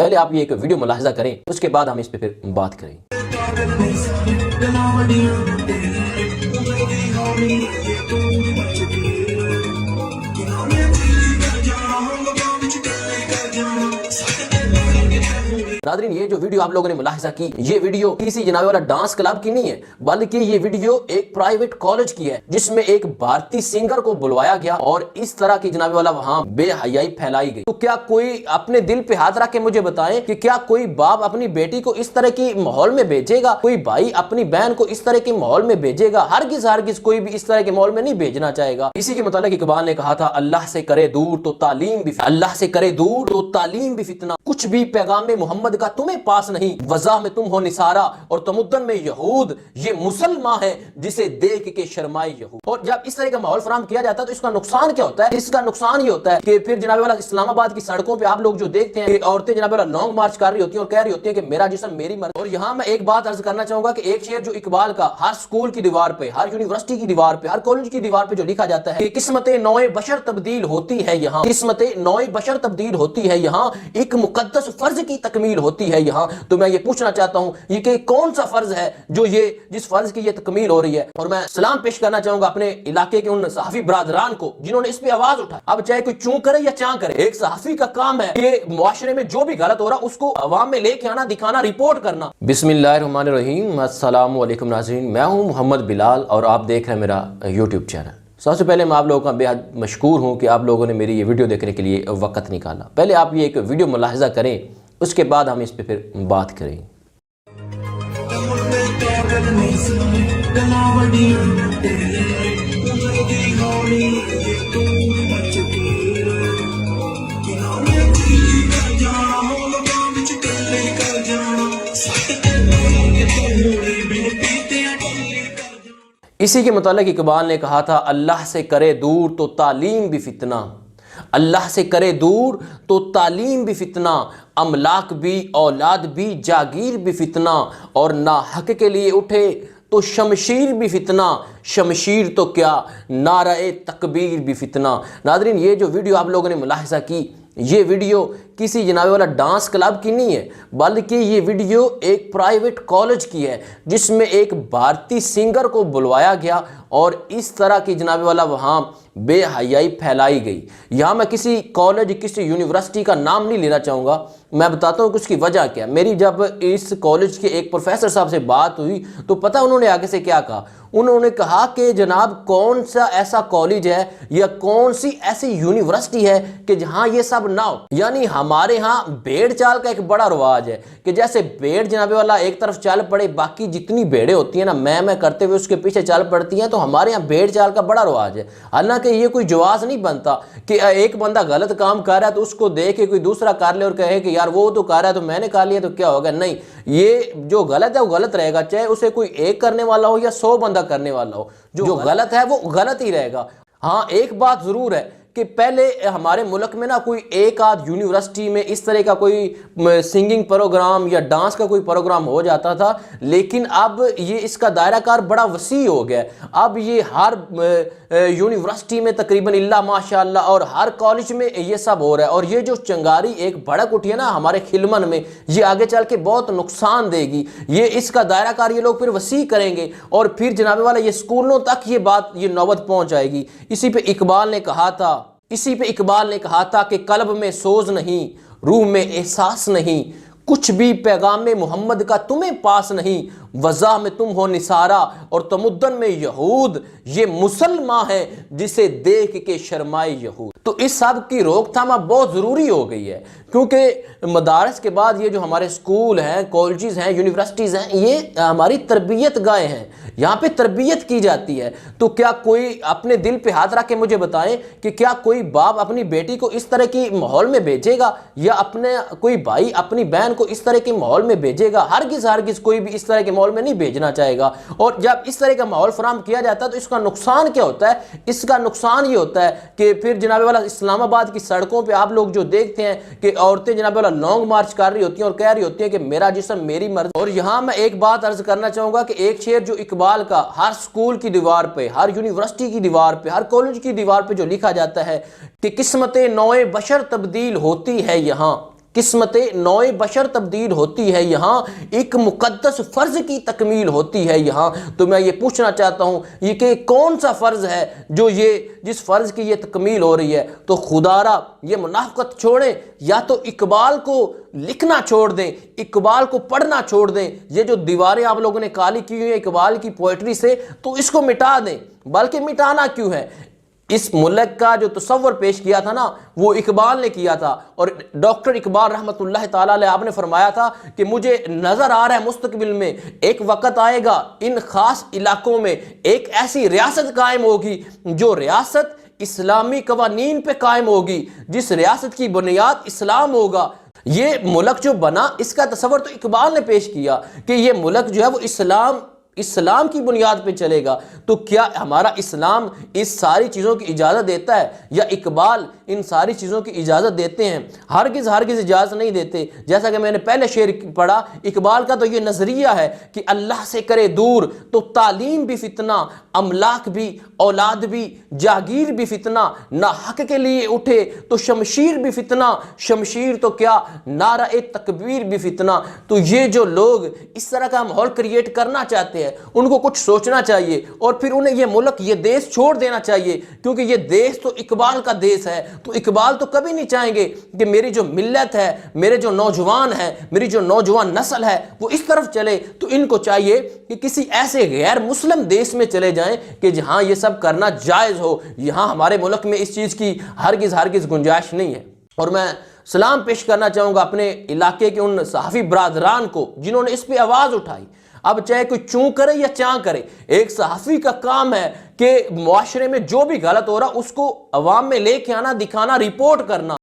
پہلے آپ یہ ایک ویڈیو ملاحظہ کریں، اس کے بعد ہم اس پہ پھر بات کریں۔ ناظرین، یہ جو ویڈیو آپ لوگوں نے ملاحظہ کی، یہ ویڈیو کسی جناب والا ڈانس کلب کی نہیں ہے، بلکہ یہ ویڈیو ایک پرائیویٹ کالج کی ہے، جس میں ایک بھارتی سنگر کو بلوایا گیا اور اس طرح کی جناب والا وہاں بے حیائی پھیلائی گئی۔ تو کیا کوئی اپنے دل پہ ہاتھ رکھ کے مجھے بتائیں کہ کیا کوئی باپ اپنی بیٹی کو اس طرح کی ماحول میں بھیجے گا؟ کوئی بھائی اپنی بہن کو اس طرح کے ماحول میں بھیجے گا؟ ہرگز کوئی بھی اس طرح کے ماحول میں نہیں بھیجنا چاہے گا۔ اسی کے متعلق اقبال نے کہا تھا، اللہ سے کرے دور تو تعلیم بھی فتنہ، اللہ سے کرے دور تو تعلیم بھی فتنہ، کچھ بھی پیغام محمد کا تمہیں پاس نہیں، وضع میں تم ہو نثارا اور تمدن میں یہود، یہ مسلمان ہے جسے دیکھ کے شرمائے یہود۔ اور جب اس طرح کا ماحول فراہم کیا جاتا ہے تو اس کا نقصان کیا ہوتا ہے؟ اس کا نقصان یہ ہوتا ہے کہ پھر جناب والا اسلام آباد کی سڑکوں پہ آپ لوگ جو دیکھتے ہیں کہ عورتیں جناب والا لانگ مارچ کر رہی ہوتی ہیں اور کہہ رہی ہوتی ہیں کہ میرا جسم میری مرضی۔ اور یہاں میں ایک بات عرض کرنا چاہوں گا کہ ایک شعر جو اقبال کا ہر سکول کی دیوار پہ، ہر یونیورسٹی کی دیوار پہ، ہر کالج کی دیوار پہ جو لکھا جاتا ہے کہ قسمت نوع بشر تبدیل ہوتی ہے یہاں، قسمت نوع بشر تبدیل ہوتی ہے یہاں، ایک مقدس فرض کی تکمیل ہوتی ہے یہاں۔ تو میں یہ پوچھنا چاہتا ہوں یہ کہ کون سا فرض ہے جو جس فرض کی یہ تکمیل ہو رہی ہے؟ اور میں سلام پیش کرنا چاہوں گا اپنے علاقے کے ان صحافی برادران کو جنہوں نے اس پہ آواز اٹھائی۔ اب چاہے کوئی چون کرے یا چاں کرے، ایک صحافی کا کام ہے کہ معاشرے میں جو بھی غلط ہو رہا اس کو عوام میں لے کے آنا، دکھانا، رپورٹ کرنا۔ بسم اللہ الرحمن الرحیم، السلام علیکم ناظرین، میں ہوں محمد بلال اور آپ دیکھ رہے ہیں میرا یوٹیوب چینل۔ سب سے پہلے میں آپ لوگوں کا بے حد مشکور ہوں کہ آپ لوگوں نے میری یہ ویڈیو دیکھنے کے لیے وقت نکالا۔ پہلے آپ یہ ایک ویڈیو ملاحظہ کریں، اس کے بعد ہم اس پہ پھر بات کریں۔ اسی کے متعلق اقبال نے کہا تھا، اللہ سے کرے دور تو تعلیم بھی فتنہ، اللہ سے کرے دور تو تعلیم بھی فتنہ، املاک بھی اولاد بھی جاگیر بھی فتنہ، اور ناحق کے لیے اٹھے تو شمشیر بھی فتنہ، شمشیر تو کیا نعرہ تکبیر بھی فتنہ۔ ناظرین، یہ جو ویڈیو آپ لوگوں نے ملاحظہ کی، یہ ویڈیو کسی جناب والا ڈانس کلب کی نہیں ہے، بلکہ یہ ویڈیو ایک پرائیویٹ کالج کی ہے، جس میں ایک بھارتی سنگر کو بلوایا گیا اور اس طرح کی جناب والا وہاں بے حیائی پھیلائی گئی۔ یہاں میں کسی کالج، کسی یونیورسٹی کا نام نہیں لینا چاہوں گا، میں بتاتا ہوں کہ اس کی وجہ کیا۔ میری جب اس کالج کے ایک پروفیسر صاحب سے بات ہوئی تو پتہ انہوں نے آگے سے کیا کہا؟ انہوں نے کہا کہ جناب کون سا ایسا کالج ہے یا کون سی ایسی یونیورسٹی ہے کہ جہاں یہ سب نہ ہو۔ یعنی ہمارے ہاں بھیڑ چال کا ایک بڑا رواج ہے کہ جیسے بھیڑ جناب والا ایک طرف چل پڑے، باقی جتنی بھیڑیں ہوتی ہیں نا میں کرتے ہوئے اس کے پیچھے چل پڑتی ہیں، تو ہمارے ہاں بھیڑ چال کا بڑا رواج ہے۔ حالانکہ یہ کوئی جواز نہیں بنتا کہ ایک بندہ غلط کام کر رہا ہے تو اس کو دیکھ کے کوئی دوسرا کر لے اور کہے کہ یار وہ تو کر رہا ہے تو میں نے کر لیا تو کیا ہوگا۔ نہیں، یہ جو غلط ہے وہ غلط رہے گا، چاہے اسے کوئی ایک کرنے والا ہو یا 100 بندہ کرنے والا ہو، جو غلط ہے وہ غلط ہی رہے گا۔ ہاں، ایک بات ضرور ہے کہ پہلے ہمارے ملک میں نا کوئی ایک آدھ یونیورسٹی میں اس طرح کا کوئی سنگنگ پروگرام یا ڈانس کا کوئی پروگرام ہو جاتا تھا، لیکن اب یہ اس کا دائرہ کار بڑا وسیع ہو گیا ہے۔ اب یہ ہر یونیورسٹی میں تقریباً اللہ ماشاءاللہ اور ہر کالج میں یہ سب ہو رہا ہے، اور یہ جو چنگاری ایک بھڑک اٹھی ہے نا ہمارے خلمن میں، یہ آگے چل کے بہت نقصان دے گی۔ یہ اس کا دائرہ کار یہ لوگ پھر وسیع کریں گے اور پھر جناب والا یہ اسکولوں تک یہ نوبت پہنچ جائے گی۔ اسی پہ اقبال نے کہا تھا کہ قلب میں سوز نہیں، روح میں احساس نہیں، کچھ بھی پیغام محمد کا تمہیں پاس نہیں، وضع میں تم ہو نثارا اور تمدن میں یہود، یہ مسلمان ہے جسے دیکھ کے شرمائے یہود۔ تو اس سب کی روک تھام اب بہت ضروری ہو گئی ہے، کیونکہ مدارس کے بعد یہ جو ہمارے اسکول ہیں، کالجز ہیں، یونیورسٹیز ہیں، یہ ہماری تربیت گاہیں ہیں، یہاں پہ تربیت کی جاتی ہے۔ تو کیا کوئی اپنے دل پہ ہاتھ رکھ کے مجھے بتائیں کہ کیا کوئی باپ اپنی بیٹی کو اس طرح کی ماحول میں بھیجے گا یا کوئی بھائی اپنی بہن کو اس طرح کے ماحول میں بھیجے گا؟ ہرگز کوئی بھی اس طرح کے ماحول میں نہیں بھیجنا چاہے گا۔ اور جب اس طرح کا ماحول فراہم کیا جاتا ہے تو اس کا نقصان کیا ہوتا ہے؟ اس کا نقصان یہ ہوتا ہے کہ پھر جناب والا اسلام آباد کی سڑکوں پہ آپ لوگ جو دیکھتے ہیں کہ عورتیں جناب والا لانگ مارچ کر رہی ہوتی ہیں اور کہہ رہی ہوتی ہیں کہ میرا جسم میری مرضی۔ اور یہاں میں ایک بات عرض کرنا چاہوں گا کہ ایک شعر جو اقبال کا ہر سکول کی دیوار پہ، ہر یونیورسٹی کی دیوار پہ، ہر کالج کی دیوار پہ جو لکھا جاتا ہے کہ قسمت نوع بشر تبدیل ہوتی ہے یہاں، قسمت نوع بشر تبدیل ہوتی ہے یہاں، ایک مقدس فرض کی تکمیل ہوتی ہے یہاں۔ تو میں یہ پوچھنا چاہتا ہوں یہ کہ کون سا فرض ہے جو جس فرض کی یہ تکمیل ہو رہی ہے؟ تو خدارا یہ منافقت چھوڑیں، یا تو اقبال کو لکھنا چھوڑ دیں، اقبال کو پڑھنا چھوڑ دیں۔ یہ جو دیواریں آپ لوگوں نے کالی کی ہوئی ہیں اقبال کی پوئٹری سے، تو اس کو مٹا دیں۔ بلکہ مٹانا کیوں ہے؟ اس ملک کا جو تصور پیش کیا تھا نا وہ اقبال نے کیا تھا، اور ڈاکٹر اقبال رحمۃ اللہ تعالیٰ علیہ آپ نے فرمایا تھا کہ مجھے نظر آ رہا ہے مستقبل میں ایک وقت آئے گا ان خاص علاقوں میں ایک ایسی ریاست قائم ہوگی جو ریاست اسلامی قوانین پہ قائم ہوگی، جس ریاست کی بنیاد اسلام ہوگا۔ یہ ملک جو بنا اس کا تصور تو اقبال نے پیش کیا کہ یہ ملک جو ہے وہ اسلام کی بنیاد پہ چلے گا۔ تو کیا ہمارا اسلام اس ساری چیزوں کی اجازت دیتا ہے، یا اقبال ان ساری چیزوں کی اجازت دیتے ہیں؟ ہرگز اجازت نہیں دیتے۔ جیسا کہ میں نے پہلے شعر پڑھا، اقبال کا تو یہ نظریہ ہے کہ اللہ سے کرے دور تو تعلیم بھی فتنہ، املاک بھی، اولاد بھی، جاگیر بھی فتنہ، نہ حق کے لیے اٹھے تو شمشیر بھی فتنہ، شمشیر تو کیا نعرہ تکبیر بھی فتنہ۔ تو یہ جو لوگ اس طرح کا ماحول کریٹ کرنا چاہتے ہیں ان کو کچھ سوچنا چاہیے، اور پھر انہیں یہ ملک یہ دیش چھوڑ دینا چاہیے، کیونکہ یہ دیش تو اقبال کا دیش ہے۔ تو اقبال تو کبھی نہیں چاہیں گے کہ میری جو ملت ہے، میرے جو نوجوان ہیں، میری جو نوجوان نسل ہے وہ اس طرف چلے۔ تو ان کو چاہیے کہ کسی ایسے غیر مسلم دیش میں چلے جائیں کہ جہاں یہ سب کرنا جائز ہو۔ یہاں ہمارے ملک میں اس چیز کی ہرگز گنجائش نہیں ہے۔ اور میں سلام پیش کرنا چاہوں گا اپنے علاقے کے ان صحافی برادران کو جنہوں نے اس پہ آواز اٹھائی۔ اب چاہے کوئی چوں کرے یا چاں کرے، ایک صحافی کا کام ہے کہ معاشرے میں جو بھی غلط ہو رہا اس کو عوام میں لے کے آنا، دکھانا، رپورٹ کرنا۔